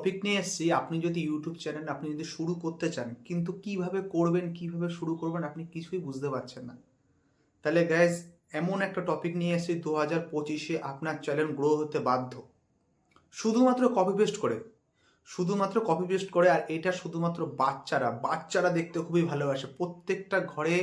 Topic নিয়ে এসেছি। আপনি যদি ইউটিউব চ্যানেল আপনি যদি শুরু করতে চান, কিন্তু কিভাবে করবেন, কিভাবে শুরু করবেন আপনি কিছুই বুঝতে পারছেন না। তাহলে গাইজ এমন একটা টপিক নিয়ে এসেছি 2025-এ আপনার চ্যানেল গ্রো হতে বাধ্য। শুধুমাত্র কপি পেস্ট করে। শুধুমাত্র কপি পেস্ট করে, আর এটা শুধুমাত্র বাচ্চারা দেখতে খুবই ভালোবাসে। প্রত্যেকটা ঘরে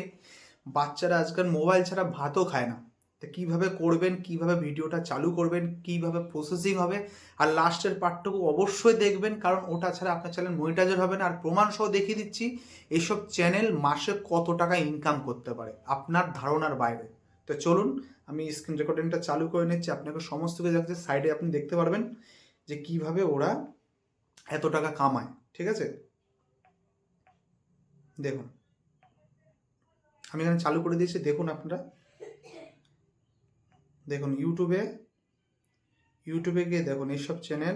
বাচ্চারা আজকাল মোবাইল ছাড়া ভাতও খায় না। তো কীভাবে করবেন, কিভাবে ভিডিওটা চালু করবেন, কিভাবে প্রসেসিং হবে, আর লাস্টের পার্টটুকু অবশ্যই দেখবেন, কারণ ওটা ছাড়া আপনার চ্যানেল মনিটাইজার হবে না। আর প্রমাণ সহ দেখিয়ে দিচ্ছি এইসব চ্যানেল মাসে কত টাকা ইনকাম করতে পারে আপনার ধারণার বাইরে। তো চলুন আমি স্ক্রিন রেকর্ডিংটা চালু করে নিচ্ছি, আপনাকে সমস্ত কিছু যাচ্ছে সাইডে আপনি দেখতে পারবেন যে কিভাবে ওরা এত টাকা কামায়। ঠিক আছে, দেখুন আমি এখানে চালু করে দিয়েছি। দেখুন আপনারা, দেখুন ইউটিউবে গিয়ে দেখুন এইসব চ্যানেল,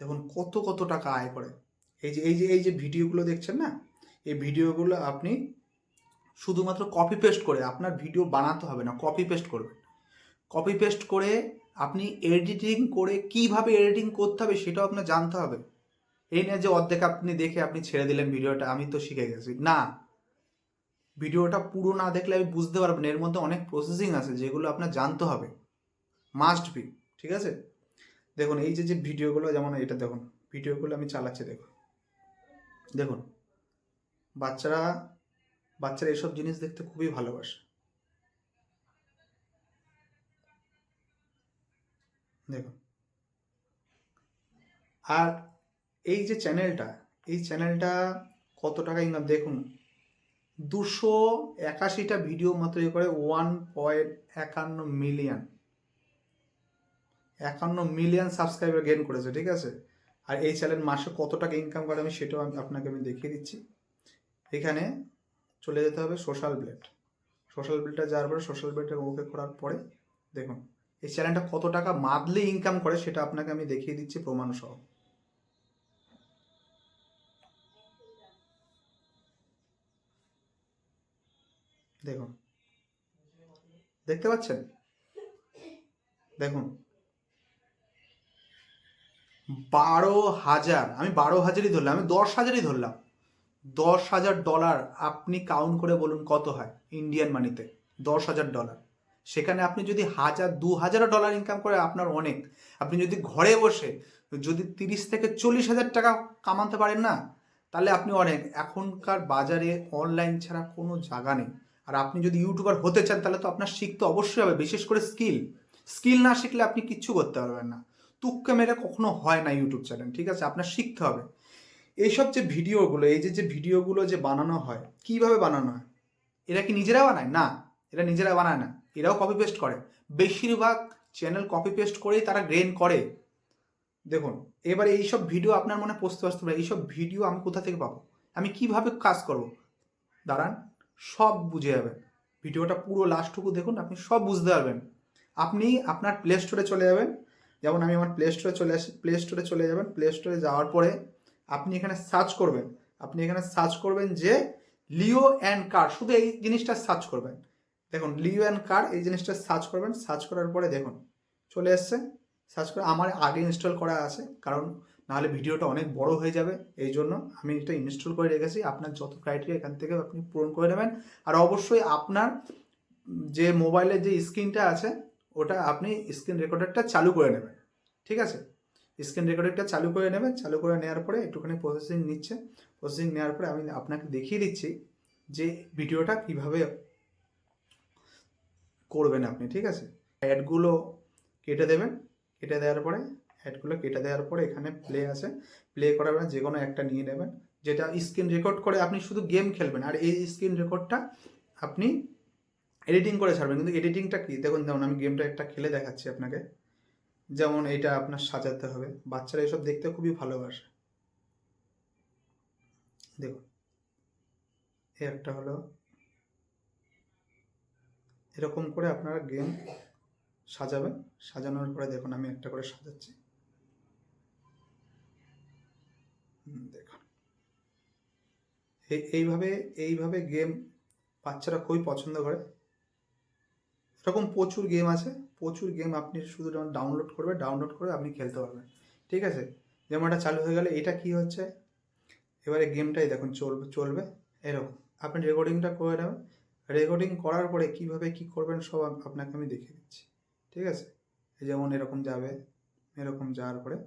দেখুন কত কত টাকা আয় করে। এই যে ভিডিওগুলো দেখছেন না, এই ভিডিওগুলো আপনি শুধুমাত্র কপি পেস্ট করে, আপনার ভিডিও বানাতে হবে না, কপি পেস্ট করবেন। কপি পেস্ট করে আপনি এডিটিং করে, কিভাবে এডিটিং করতে হবে সেটাও আপনার জানতে হবে। এই না যে অর্ধেক আপনি দেখে আপনি ছেড়ে দিলেন ভিডিওটা, আমি তো শিখে গেছি না। ভিডিওটা পুরো না দেখলে আমি বুঝতে পারবেন, এর মধ্যে অনেক প্রসেসিং আছে যেগুলো আপনার জানতে হবে, মাস্ট বি। ঠিক আছে, দেখুন এই যে ভিডিওগুলো, যেমন এটা দেখুন, ভিডিওগুলো আমি চালাচ্ছি। দেখুন দেখুন বাচ্চারা বাচ্চারা এসব জিনিস দেখতে খুবই ভালোবাসে। দেখুন, আর এই যে এই চ্যানেলটা কত টাকা ইনকাম দেখুন, 281টা ভিডিও মাত্র এ করে 1.51 মিলিয়ন সাবস্ক্রাইবার গেইন করেছে। ঠিক আছে, আর এই চ্যানেল মাসে কত টাকা ইনকাম করে আমি সেটাও আপনাকে দেখিয়ে দিচ্ছি। এখানে চলে যেতে হবে সোশ্যাল ব্লেডটা যাওয়ার পরে, সোশ্যাল ব্লেডটা ওকে করার পরে দেখুন এই চ্যানেলটা কত টাকা মান্থলি ইনকাম করে সেটা আপনাকে আমি দেখিয়ে দিচ্ছি প্রমাণ সহ। দেখুন, দেখতে পাচ্ছেন, দেখুন 12,000, আমি 12,000ই ধরলাম, আমি 10,000ই ধরলাম। $10,000 আপনি কাউন্ট করে বলুন কত হয় ইন্ডিয়ান মানিতে। $10,000, সেখানে আপনি যদি 2,000 ডলার ইনকাম করে আপনার অনেক। আপনি যদি ঘরে বসে যদি 30 থেকে 40,000 টাকা কামাতে পারেন না, তাহলে আপনি অনেক। এখনকার বাজারে অনলাইন ছাড়া কোনো জায়গা নেই। আর আপনি যদি ইউটিউবার হতে চান তাহলে তো আপনার শিখতে অবশ্যই হবে, বিশেষ করে স্কিল না শিখলে আপনি কিচ্ছু করতে পারবেন না। তুক্কে মেরে কখনো হয় না ইউটিউব চ্যানেল। ঠিক আছে, আপনার শিখতে হবে। এইসব যে ভিডিওগুলো, এই যে ভিডিওগুলো যে বানানো হয়, কিভাবে বানানো হয়, এরা কি নিজেরা বানায় না? এরা নিজেরা বানায় না, এরাও কপি পেস্ট করে। বেশিরভাগ চ্যানেল কপি পেস্ট করেই তারা গ্রেন করে। দেখুন, এবার এইসব ভিডিও আপনার মনে প্রশ্ন আসতে পারে, এইসব ভিডিও আমি কোথা থেকে পাবো, আমি কিভাবে কাজ করব? দাঁড়ান, সব বুঝে যাবেন। ভিডিওটা পুরো লাস্টটুকু দেখুন, আপনি সব বুঝতে পারবেন। আপনি আপনার প্লে স্টোরে চলে যাবেন, যেমন আমি আমার প্লে স্টোরে চলে আসি। প্লে স্টোরে চলে যাবেন, প্লে স্টোরে যাওয়ার পরে আপনি এখানে সার্চ করবেন যে লিও অ্যান্ড কার, শুধু এই জিনিসটা সার্চ করবেন। দেখুন লিও অ্যান্ড কার, এই জিনিসটা সার্চ করবেন। সার্চ করার পরে দেখুন চলে এসছে। সার্চ করে আমার আগে ইনস্টল করা আছে, কারণ নাহলে ভিডিওটা অনেক বড় হয়ে যাবে, এই জন্য আমি এটা ইনস্টল করে রেখেছি। আপনার যত ক্রাইটেরিয়া এখান থেকে আপনি পূরণ করে নেবেন। আর অবশ্যই আপনার যে মোবাইলের যে স্ক্রিনটা আছে ওটা আপনি স্ক্রিন রেকর্ডারটা চালু করে নেবেন। ঠিক আছে, স্ক্রিন রেকর্ডারটা চালু করে নেবেন। চালু করে নেওয়ার পরে একটুখানি প্রসেসিং নিচ্ছে। প্রসেসিং নেওয়ার পরে আমি আপনাকে দেখিয়ে দিচ্ছি যে ভিডিওটা কিভাবে করবেন আপনি। ঠিক আছে, অ্যাডগুলো কেটে দেবেন। কেটে দেওয়ার পরে এখানে প্লে আছে, প্লে করার পরে যে কোনো একটা নিয়ে নেবেন, যেটা স্ক্রিন রেকর্ড করে আপনি শুধু গেম খেলবেন। আর এই স্ক্রিন রেকর্ডটা আপনি এডিটিং করে ছাড়বেন। কিন্তু এডিটিংটা কি দেখুন, যেমন আমি গেমটা একটা খেলে দেখাচ্ছি আপনাকে। যেমন এটা আপনার সাজাতে হবে, বাচ্চারা এসব দেখতে খুবই ভালোবাসে। দেখুন এই একটা হলো, এরকম করে আপনারা গেম সাজাবেন। সাজানোর পরে দেখুন আমি একটা করে সাজাচ্ছি। দেখুন এইভাবে গেম বাচ্চারা খুবই পছন্দ করে। এরকম প্রচুর গেম আছে, প্রচুর গেম আপনি শুধু যখন ডাউনলোড করে আপনি খেলতে পারবেন। ঠিক আছে, যেমন এটা চালু হয়ে গেলে এটা কি হচ্ছে, এবারে গেমটাই দেখুন চলবে এরকম। আপনি রেকর্ডিংটা করে নেবেন, রেকর্ডিং করার পরে কিভাবে কি করবেন সব আপনাকে আমি দেখিয়ে দিচ্ছি, ঠিক আছে। এই যেমন এরকম যাবে, এরকম যাওয়ার পরে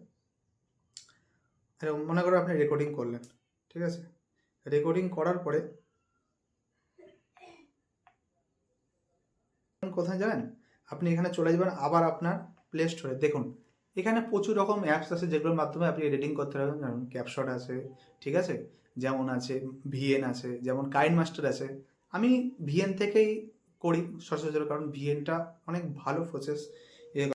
এরকম মনে করো আপনি রেকর্ডিং করলেন, ঠিক আছে। রেকর্ডিং করার পরে কোথায় জানেন, আপনি এখানে চলে যাবেন আবার আপনার প্লে স্টোরে। দেখুন এখানে প্রচুর রকম অ্যাপস আছে যেগুলোর মাধ্যমে আপনি এডিটিং করতে পারবেন, যেমন ক্যাপশট আছে, ঠিক আছে, যেমন আছে ভিএন আছে, যেমন কাইন মাস্টার আছে। আমি ভিএন থেকেই করি সচরাচর, কারণ ভিএনটা অনেক ভালো প্রসেস